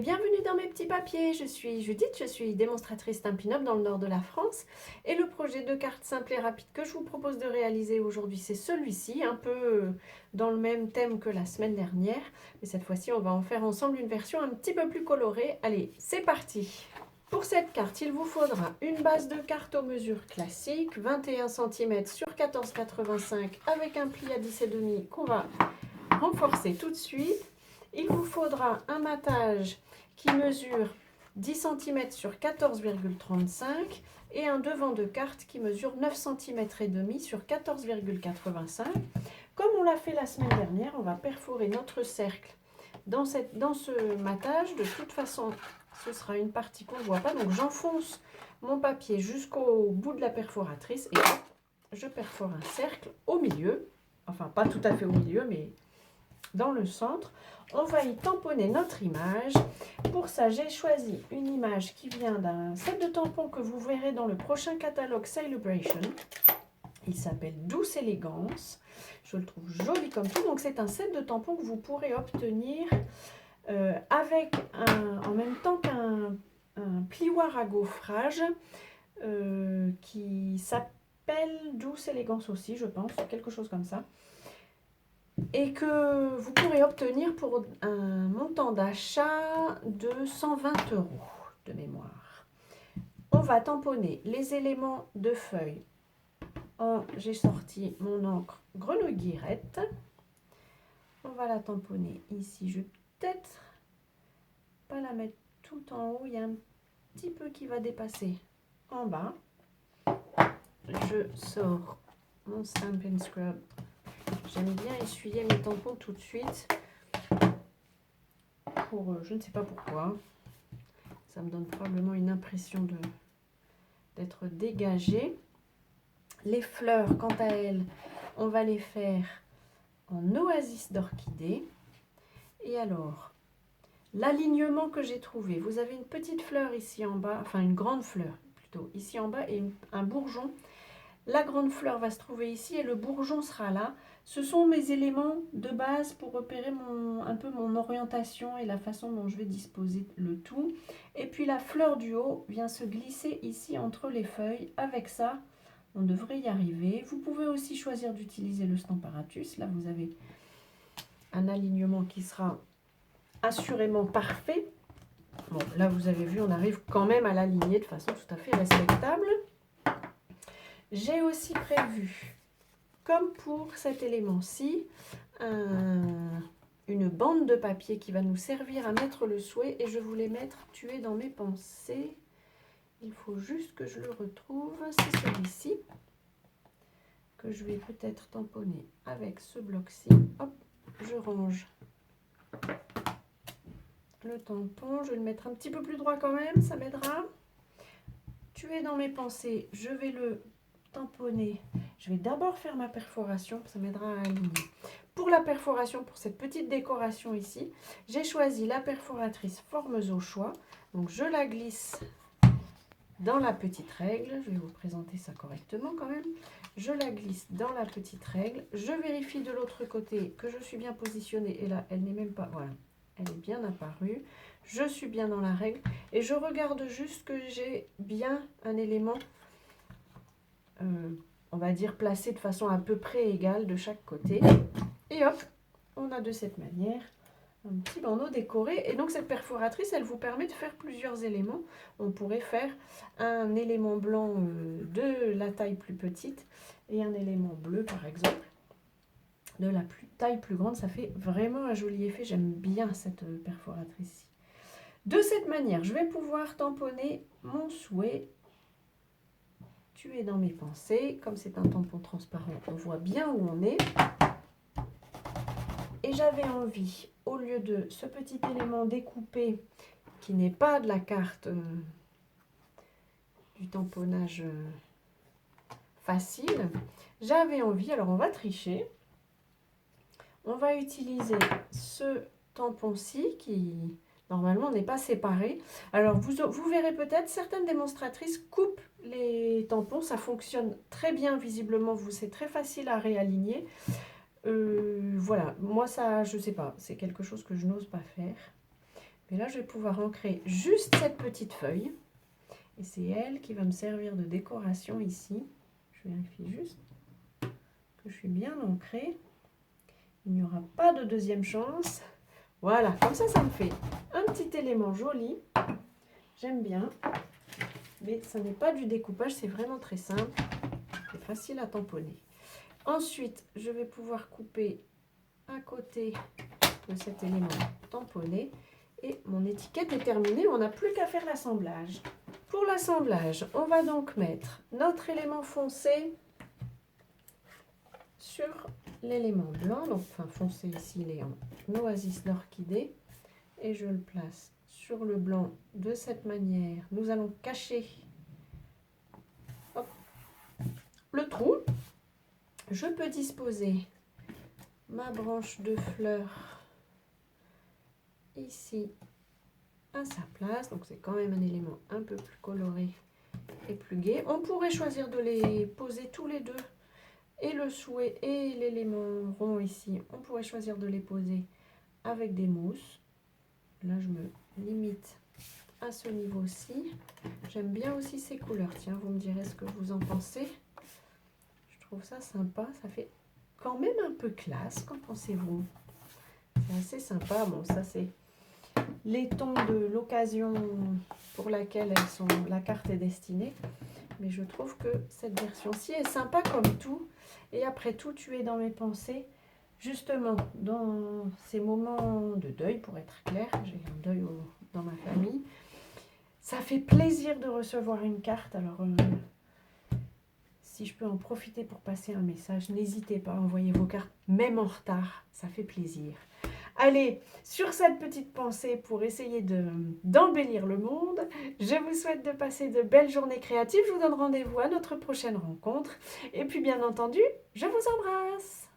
bienvenue dans mes petits papiers. Je suis Judith, je suis démonstratrice Stampin' Up dans le nord de la France. Et le projet de carte simple et rapide que je vous propose de réaliser aujourd'hui, c'est celui-ci, un peu dans le même thème que la semaine dernière. Mais cette fois-ci, on va en faire ensemble une version un petit peu plus colorée. Allez, c'est parti! Pour cette carte, il vous faudra une base de carte aux mesures classiques, 21 cm sur 14,85 avec un pli à 10,5 qu'on va renforcer tout de suite. Il vous faudra un matage qui mesure 10 cm sur 14,35 et un devant de carte qui mesure 9 cm et demi sur 14,85. Comme on l'a fait la semaine dernière, on va perforer notre cercle dans ce matage. De toute façon, ce sera une partie qu'on ne voit pas. Donc j'enfonce mon papier jusqu'au bout de la perforatrice et hop, je perfore un cercle au milieu. Enfin, pas tout à fait au milieu, mais dans le centre. On va y tamponner notre image. Pour ça, j'ai choisi une image qui vient d'un set de tampons que vous verrez dans le prochain catalogue Celebration. Il s'appelle Douce Élégance. Je le trouve joli comme tout. Donc c'est un set de tampons que vous pourrez obtenir avec en même temps qu'un plioir à gaufrage qui s'appelle Douce Élégance aussi, je pense, quelque chose comme ça. Et que vous pourrez obtenir pour un montant d'achat de 120 € de mémoire. On va tamponner les éléments de feuille. J'ai sorti mon encre Grenouille Guirette. On va la tamponner ici. Je vais peut-être pas la mettre tout en haut. Il y a un petit peu qui va dépasser en bas. Je sors mon Stampin' Scrub. J'aime bien essuyer mes tampons tout de suite. Je ne sais pas pourquoi. Ça me donne probablement une impression d'être dégagé. Les fleurs, quant à elles, on va les faire en oasis d'orchidée. Et alors, l'alignement que j'ai trouvé, vous avez une petite fleur ici en bas, enfin une grande fleur plutôt, ici en bas et un bourgeon. La grande fleur va se trouver ici et le bourgeon sera là. Ce sont mes éléments de base pour repérer un peu mon orientation et la façon dont je vais disposer le tout. Et puis la fleur du haut vient se glisser ici entre les feuilles. Avec ça, on devrait y arriver. Vous pouvez aussi choisir d'utiliser le Stamparatus. Là, vous avez un alignement qui sera assurément parfait. Bon, là, vous avez vu, on arrive quand même à l'aligner de façon tout à fait respectable. J'ai aussi prévu, comme pour cet élément-ci, une bande de papier qui va nous servir à mettre le souhait et je voulais mettre tué dans mes pensées. Il faut juste que je le retrouve, c'est celui-ci que je vais peut-être tamponner avec ce bloc-ci. Hop, je range le tampon, je vais le mettre un petit peu plus droit quand même, ça m'aidera. Tué dans mes pensées, je vais le tamponner. Je vais d'abord faire ma perforation, ça m'aidera à aligner. Pour la perforation, pour cette petite décoration ici, j'ai choisi la perforatrice Formeuse au choix. Donc je la glisse dans la petite règle. Je vais vous présenter ça correctement quand même. Je la glisse dans la petite règle. Je vérifie de l'autre côté que je suis bien positionnée. Et là, elle n'est même pas... Voilà, elle est bien apparue. Je suis bien dans la règle. Et je regarde juste que j'ai bien un élément... on va dire placé de façon à peu près égale de chaque côté. Et hop, on a de cette manière un petit bandeau décoré. Et donc cette perforatrice, elle vous permet de faire plusieurs éléments. On pourrait faire un élément blanc de la taille plus petite et un élément bleu par exemple de la taille plus grande. Ça fait vraiment un joli effet. J'aime bien cette perforatrice-ci. De cette manière, je vais pouvoir tamponner mon souhait. Tuer dans mes pensées. Comme c'est un tampon transparent, on voit bien où on est. Et j'avais envie, au lieu de ce petit élément découpé, qui n'est pas de la carte du tamponnage facile, j'avais envie, alors on va tricher, on va utiliser ce tampon-ci qui... Normalement, n'est pas séparé. Alors, vous verrez peut-être, certaines démonstratrices coupent les tampons. Ça fonctionne très bien, visiblement. C'est très facile à réaligner. Voilà. Moi, ça, je ne sais pas. C'est quelque chose que je n'ose pas faire. Mais là, je vais pouvoir ancrer juste cette petite feuille. Et c'est elle qui va me servir de décoration ici. Je vérifie juste que je suis bien ancrée. Il n'y aura pas de deuxième chance. Voilà, comme ça me fait un petit élément joli. J'aime bien. Mais ça n'est pas du découpage, c'est vraiment très simple. C'est facile à tamponner. Ensuite, je vais pouvoir couper à côté de cet élément tamponné. Et mon étiquette est terminée, on n'a plus qu'à faire l'assemblage. Pour l'assemblage, on va donc mettre notre élément foncé sur l'élément blanc. Donc, enfin foncé ici, il est en oasis d'orchidée. Et je le place sur le blanc de cette manière. Nous allons cacher le trou. Je peux disposer ma branche de fleurs ici à sa place. Donc c'est quand même un élément un peu plus coloré et plus gai. On pourrait choisir de les poser tous les deux. Et le souhait et l'élément rond ici, on pourrait choisir de les poser avec des mousses. Là, je me limite à ce niveau-ci. J'aime bien aussi ces couleurs. Tiens, vous me direz ce que vous en pensez. Je trouve ça sympa. Ça fait quand même un peu classe. Qu'en pensez-vous? C'est assez sympa. Bon, ça, c'est les tons de l'occasion pour laquelle la carte est destinée. Mais je trouve que cette version-ci est sympa comme tout. Et après tout, tu es dans mes pensées. Justement, dans ces moments de deuil, pour être clair, j'ai un deuil dans ma famille. Ça fait plaisir de recevoir une carte. Alors, si je peux en profiter pour passer un message, n'hésitez pas à envoyer vos cartes, même en retard. Ça fait plaisir. Allez, sur cette petite pensée pour essayer d'embellir le monde, je vous souhaite de passer de belles journées créatives. Je vous donne rendez-vous à notre prochaine rencontre. Et puis, bien entendu, je vous embrasse.